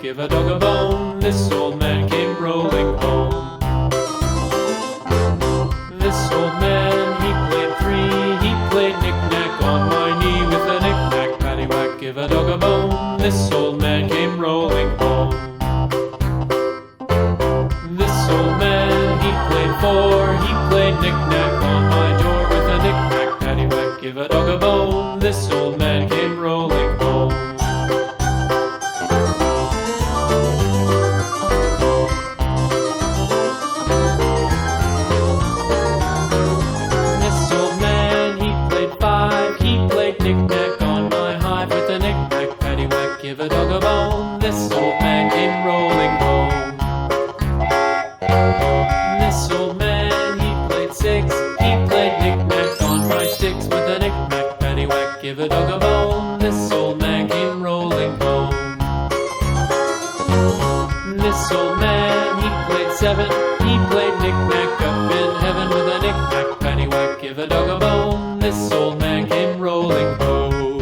give a dog a bone. This old man came rolling home. This old man, he played three. He played knick-knack on my knee with a knick-knack, paddywhack, give a dog a bone. This old man came rolling home. This old man, he played four. He played knick-knack on my door with a knick-knack, paddywhack, give a dog a bone. This old man came rolling home. This old man, he played five. He played knick-knack on my hive with a knick-knack, paddywhack, give a dog a bone. This old man came rolling home. This old man, he played six. He played knick-knack on my sticks with a knick-knack, paddywhack, give a dog a bone. This old man came rolling home. This old man, he played seven. He played knick-knack up in heaven with a knick-knack, paddywhack, give a dog a bone. This old man came rolling home.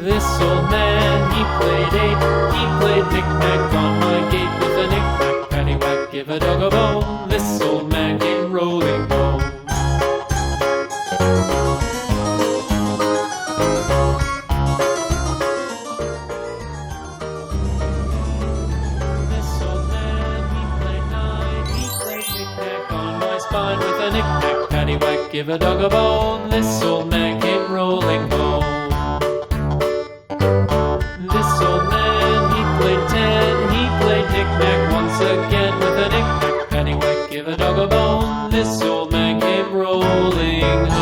This old man, he played eight. He played knick-knack on my gate with a knick-knack, paddywhack, give a dog a bone. This old man came rolling home. This old man, he played nine. He played knick-knack on my spine with a knick-knack, paddywhack, give a dog a bone. This old man came rolling home. This old man, he played ten. He played knick-knack once again with a knick-knack, paddywhack, give a dog a bone. This old man came rolling home.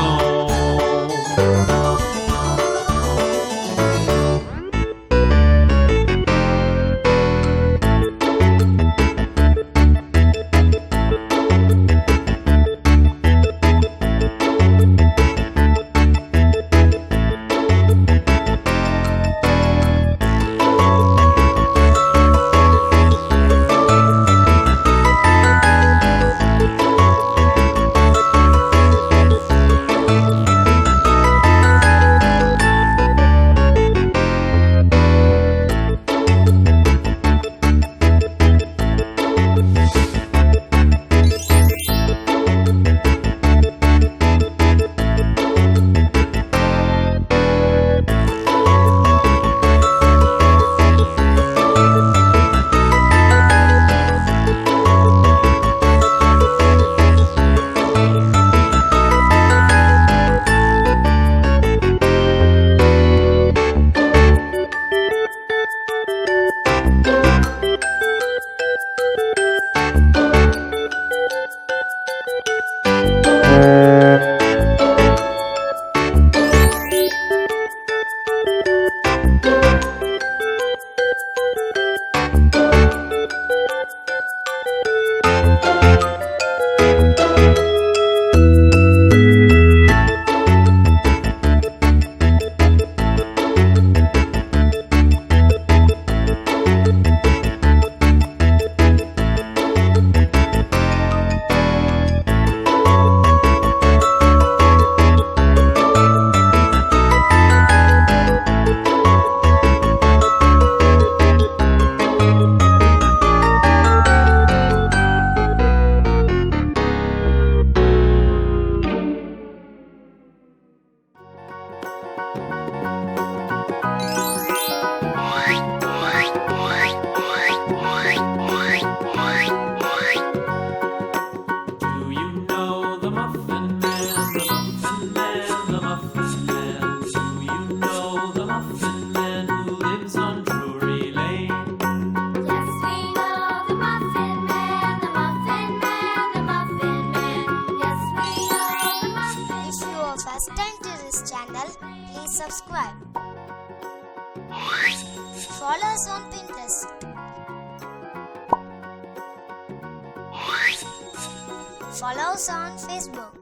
subscribe. Follow us on Pinterest. Follow us on Facebook.